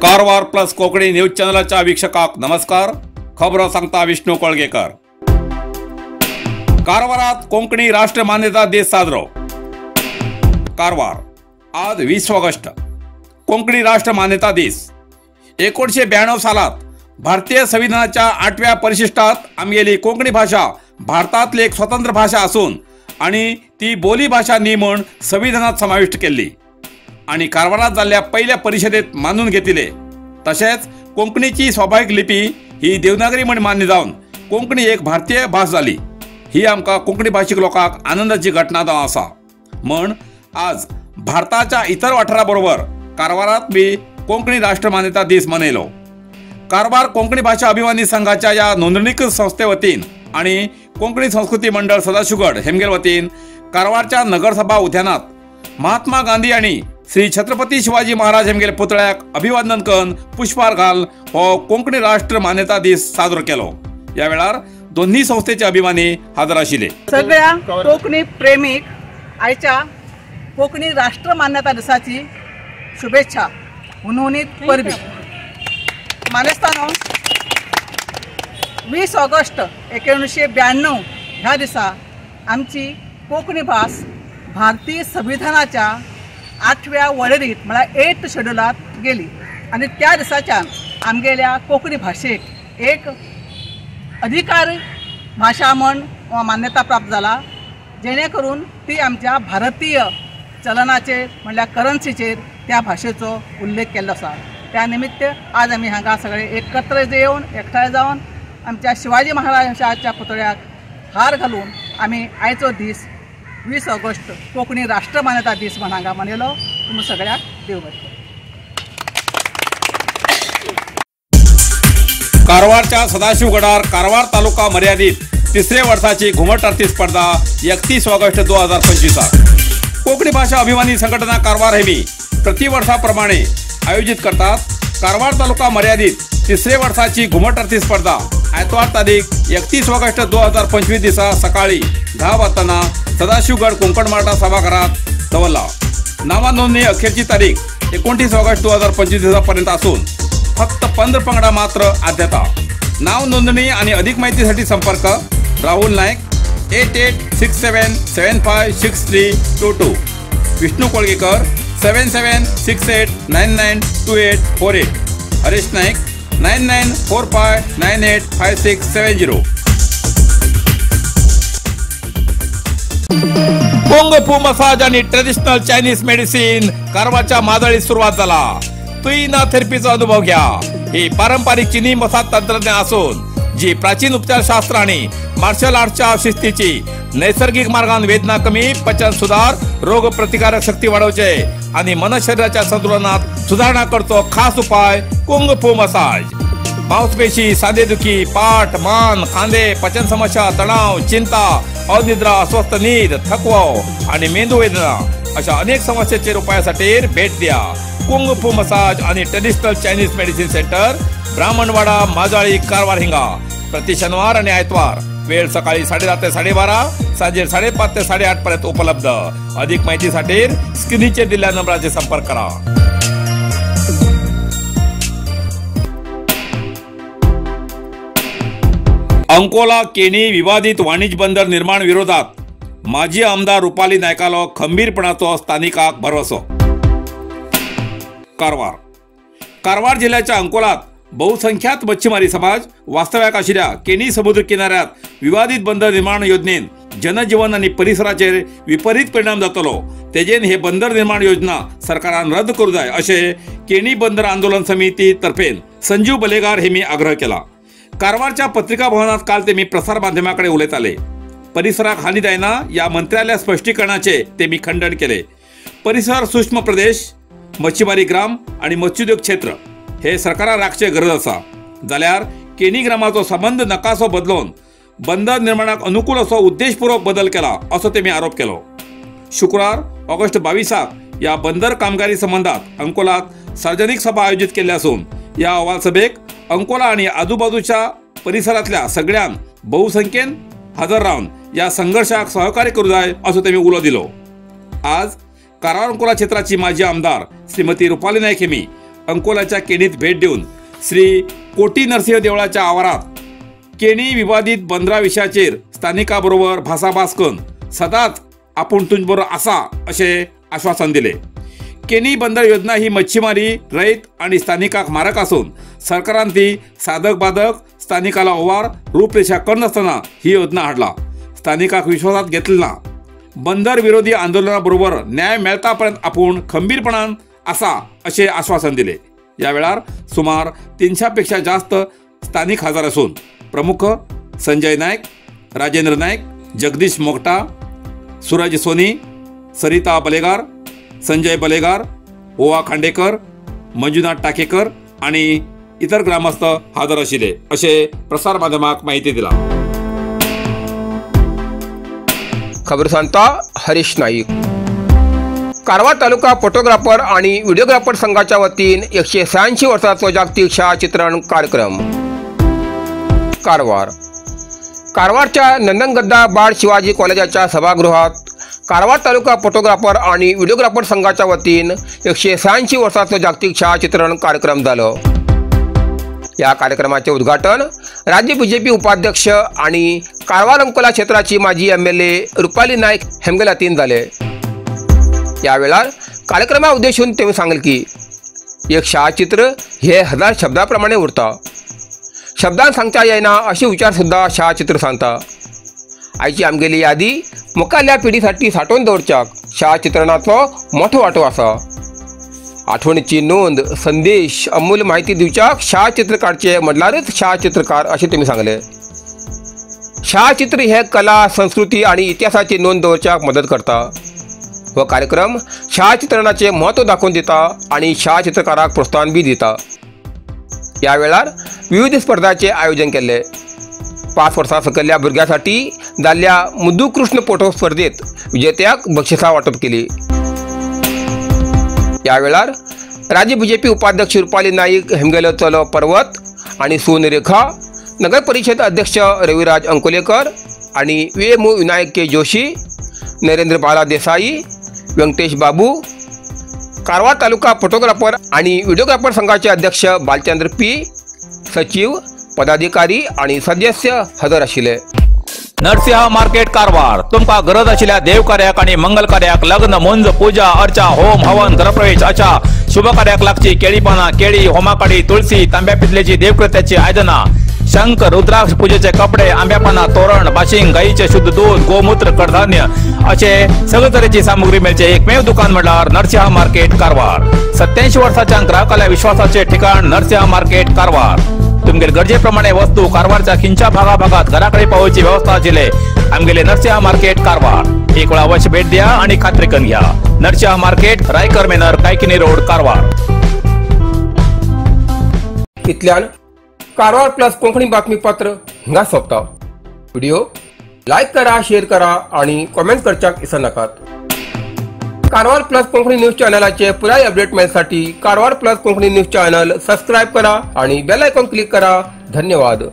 Karwar plus Konkani news चॅनलच्या वीक्षकांक नमस्कार. खबरो सांगता विष्णू कोळगेकर. कारवारात कोंकणी राष्ट्र मान्यता दीस साजरो. कारवार आज 20 ऑगस्ट कोंकणी राष्ट्र मान्यता दीस. 1992 सालात भारतीय संविधानाच्या 8व्या परिशिष्टात आमगेली कोंकणी भाषा भारतातली एक स्वतंत्र भाषा असून आणि ती बोली भाषा न्ही म्हूण संविधानात समाविष्ट केल्ली आणि कारवारात जाल्ल्या पहिल्या परिषदेत मानून घेतले. तसेच कोंकणीची स्वाभाविक लिपी ही देवनागरी म्हूण मान्य जावन कोंकणी एक भारतीय भास जाली. ही आमकां कोंकणी भाशीक लोकांक आनंदाची घटना जावन आसा. म्हण आज भारताच्या इतर वाठाराबरोबर कारवारात बी कोंकणी राष्ट्र मान्यता दीस मनयलो. कारवार कोंकणी भाषा अभिमानी संघाच्या या नोंदणीकृत संस्थे वतीन आणि कोंकणी संस्कृती मंडळ सदाशिवगड हेमगेल वतीन कारवारच्या नगरसभा उद्यानात महात्मा गांधी आणि श्री छत्रपती शिवाजी महाराज हेमगेले पुतळ्याक अभिवादन करून पुष्पहार घाल हो कोंकणी राष्ट्र मान्यता दीस साजरो केलो. या वेळार दोन्ही संस्थेचे अभिमानी हाजर आशिल्ले. सगळ्या कोंकणी प्रेमीक आयच्या कोंकणी राष्ट्र मान्यता दिसाची शुभेच्छा. हुनहुनीत परबी. मानेस्तानो 20 ऑगस्ट 1992 ह्या दिसा आमची कोंकणी भास भारतीय संविधानाच्या 8व्या वळेरीत म्हळ्यार 8th शेड्युलात गेली आणि त्या दिसाच्यान आमगेल्या कोंकणी भाशेक एक अधिकार भाषा म्हण मान्यता प्राप्त जाला. जेणे करून ती आमच्या भारतीय चलनाचेर म्हणल्यार करन्सीचेर त्या भाशेचो उल्लेख केल्लो आसा. त्या निमित्त आज आमी हांगा सगळे एकत्र येवन एकठांय जावन आमच्या शिवाजी महाराजांच्या पुतळ्याक हार घालून आमी आयचो दीस 20 ऑगस्ट कोंकणी राष्ट्र मान्यता दीस म्हण हांगा मनयलो. तुमी सगळ्याक देव बरें. कारवारच्या सदाशिवगडार कारवार तालुका मर्यादित 3रे वर्साची घुमट आरती स्पर्धा 31 ऑगस्ट 2025 कोंकणी भाषा अभिमानी संघटना कारवार हेमी प्रतिवर्षाप्रमाणे आयोजित करतात. कारवार तालुका मर्यादित 3रे वर्साची घुमट आरती स्पर्धा आयतवार तारीख 31 ऑगस्ट 2025 दिसा सकाळी 10 वाजताना सदाशिवगड कोंकण मराठा सभागृहात दवरला. नावा नोंदणी अखेरची तारीख 29 ऑगस्ट 2025 दिसापर्यंत असून फक्त 15 पंगडा मात्र आद्यता. नाव नोंदणी आणि अधिक माहितीसाठी संपर्क राहुल नायक 8867756322. विष्णू कोळगेकर 7768992848. हरीश नायक 9945985670. कुंग फू मसाज आणि ट्रेडिशनल चायनीज मेडिसिन कारवारच्या मादळीत सुरुवात झाला. तुईना थेरपीचा अनुभव घ्या. ही पारंपरिक चीनी मसाज तंत्रज्ञान असून जी प्राचीन उपचारशास्त्र आणि मार्शल आर्टच्या शिस्तीची नैसर्गिक मार्गाने वेदना कमी, पचन सुधार, रोग प्रतिकारक शक्ती वाढवचे आणि मन शरीराच्या संतुलनात सुधारणा करतो खास उपाय कुंग फू मसाज. मांसपेशी, सांधेदुखी, पाठ, मान, खांदे, पचन समस्या, तणाव, चिंता, अनिद्रा, अस्वस्थ नींद, थकवा आणि मेंदू वेदना अशा अनेक समस्यांचे उपायासाठी भेट द्या. कुंग फू मसाज आणि traditional Chinese medicine centre, Brahmanwada, Majali, Karwar हिंगा. प्रति शनिवार आणि आयतवार. वेळ सकाळी 10:30 ते 12:30, सांजे 5:30 ते 8:30 पर्यंत उपलब्ध. अधिक माहितीसाठी स्क्रीनचे दिलेल्या नंबराचे संपर्क करा. अंकोला केनी विवादित वाणिज्य बंदर निर्माण विरोधात माजी आमदार रुपाली नायकालो खंबीरपणाचो स्थानिकांक भरवसो. कारवार जिल्ह्याच्या अंकोलात बहुसंख्यात मच्छीमारी समाज वास्तव्याक आशिल्ल्या केनी समुद्र किनाऱ्यात विवादित बंदर निर्माण योजनेन जनजीवन आणि परिसराचेर विपरीत परिणाम जातलो. तेजेन हे बंदर निर्माण योजना सरकारान रद्द करूं जाय अशें केनी बंदर आंदोलन समिती तर्फेन संजीव बलेगार हेमी आग्रह केला. कारवारच्या पत्रिका भवनात काल तेमी प्रसार माध्यमांकडे उलयताले. परिसराक हानी जायना या मंत्र्यालय स्पष्टीकरणाचे तेमी खंडन केले. परिसर सूक्ष्म प्रदेश, मच्छीमारी ग्राम आणि मत्स्योद्योग क्षेत्र हे सरकारान राखचे गरज आसा. जाल्यार केनी ग्रामाचो संबंध नकासो बदलून बंदर निर्माणाक अनुकूल असो उद्देशपूर्वक बदल केला असो तेमी आरोप केलो. शुक्रवार ऑगस्ट 22 या बंदर कामगारी संबंधात अंकोलात सार्वजनिक सभा आयोजित केली असून या अहवाल सभेक अंकोला आणि आजूबाजूच्या परिसरातल्या सगळ्यांक बहुसंख्येन हजर रावन या संघर्षाक सहकार्य करू जाय असो तेमी उलो दिलो। आज कारवार अंकोला क्षेत्राची माजी आमदार श्रीमती रुपाली नायक हेमी अंकोलाच्या केणीत भेट देऊन श्री कोटी नरसिंह देवळाच्या आवारात केणी विवादित बंदरा विशयाचेर स्थानिकां बरोबर भासाभास करून सदांच आपूण तुंचे बरोबर आसा अशें आश्वासन दिले। केणी बंदर योजना ही मच्छीमारी रयत आणि स्थानिकांक मारक असून सरकारान ती साधक बाधक स्थानिकाला ओवार रूपरेषा करनासतना ही योजना हाडला। स्थानिकांक विश्वासात घेतले ना। बंदर विरोधी आंदोलनाबरोबर न्याय मेळता पर्यंत आपूण खंबीरपणान आसा अशें आश्वासन दिले। या वेळार सुमार 300 पेक्षा जास्त स्थानिक हजर असून प्रमुख संजय नायक, राजेंद्र नायक, जगदीश मोगटा, सूरज सोनी, सरिता बलेगार, संजय बलेगार, ओवा खांडेकर, मंजुनाथ टाकेकर आणि इतर ग्रामस्थ हजर आशिल्ले अशें प्रसार माध्यमाक माहिती दिला। खबर सांगता हरीश नाईक। कारवार तालुका फोटोग्राफर आणि व्हिडिओग्राफर संघाच्या वतीन 186 वर्साचो जागतिक छायाचित्रण कार्यक्रम। कारवारच्या नंदनगद्दा बाळ शिवाजी कॉलेजाच्या सभागृहात कारवार तालुका फोटोग्राफर आणि व्हिडिओग्राफर संघाच्या वतीन 186 वर्साचो जागतिक छायाचित्रण कार्यक्रम जालो। या कार्यक्रमाचे उद्घाटन राज्य बीजेपी उपाध्यक्ष आणि कारवार अंकोला क्षेत्राची माजी MLA रुपाली नायक हेमगेल हातीन जाले। या वेळार कार्यक्रमा उद्देशून तेमी सांगले की एक छायाचित्र हे 1000 शब्दाप्रमाणे उरता। शब्दान सांगता येना असे विचार सुद्धा छायाचित्र सांगता। आयची आमगेली यादी मुखाल्या पिढीसाठी साठवून दवरच्याक छायाचित्रणाचो मोठो वांटो आसा। आठवणीची नोंद, संदेश, अमूल्य माहिती दिवच्याक छायाचित्र काडचे म्हटल्यारच छायाचित्रकार असे तेमी सांगले। छायाचित्र हे कला, संस्कृती आणि इतिहासाची नोंद दवरच्याक मदत करता। हो कार्यक्रम छायाचित्रणाचे महत्व दाखवून दिता आणि छायाचित्रकाराक प्रोत्साहन बी दिता। या वेळार विविध स्पर्धांचे आयोजन केले। 5 वर्सां सकयल्या भुरग्यांसाठी जाल्ल्या मुदुकृष्ण फोटो स्पर्धेत विजेत्याक बक्षिसां वांटप केली। या वेळार राज्य बीजेपी उपाध्यक्ष रुपाली नाईक हेमगेलो चलो पर्वत आणि सून रेखा, नगर परिषद अध्यक्ष रविराज अंकोलेकर आणि VMO विनायक के जोशी, नरेंद्र बाला देसाई, व्यंकटेश बाबू, कारवार तालुका फोटोग्राफर आणि व्हिडिओग्राफर संघाचे अध्यक्ष बालचंद्र P, सचिव, पदाधिकारी आणि सदस्य हजर आशिल्ले। नरसिंह मार्केट कारवार तुमका गरज आशिल्ल्या देव कार्याक आणि मंगल कार्याक, लग्न, मुंज, पूजा, अर्चा, होम, हवन, गृहप्रवेश अशा शुभ कार्याक लागची केळी पानां, केळी, होमाकाडी, तुळसी, तांब्या पितलेची देवकृत्याची आयदनां, शंख, रुद्राक्ष पूजेचे कपडे, आंब्या पानां, तोरण, बाशिंग, गाईचे शुद्ध दूध, गोमूत्र, कडधान्य असे सगळे तरेची सामुग्री मेळचे एकमेव दुकान म्हटल्यार नरसिंह मार्केट कारवार। 87 वर्सांच्या ग्राहकाल्या विश्वासाचे ठिकाण नरसिंह मार्केट कारवार। तुमगेर गरजेप्रमाणे वस्तू कारवारच्या खिंच्या भागाभागात घराकडे पावोवची व्यवस्था आशिल्ले आमगेले नरसिंह मार्केट कारवार। एक वेळ अवश्य भेट द्या आणि खात्री करून घ्या। Narasimha market, Raikar manor, Kaikini road, Karwar. इतल्यान कारवार प्लस कोंकणी बातमीपत्र हिंगा सोंपता। व्हिडिओ लाईक करा, शेअर करा आणि कमेंट करच्याक विसरू नाकात। कारवार प्लस कोंकणी न्यूज चॅनलाचे पुराय अपडेट मेळसाठी Karwar plus Konkani news channel subscribe करा आणि बेल आयकॉन क्लिक करा। धन्यवाद।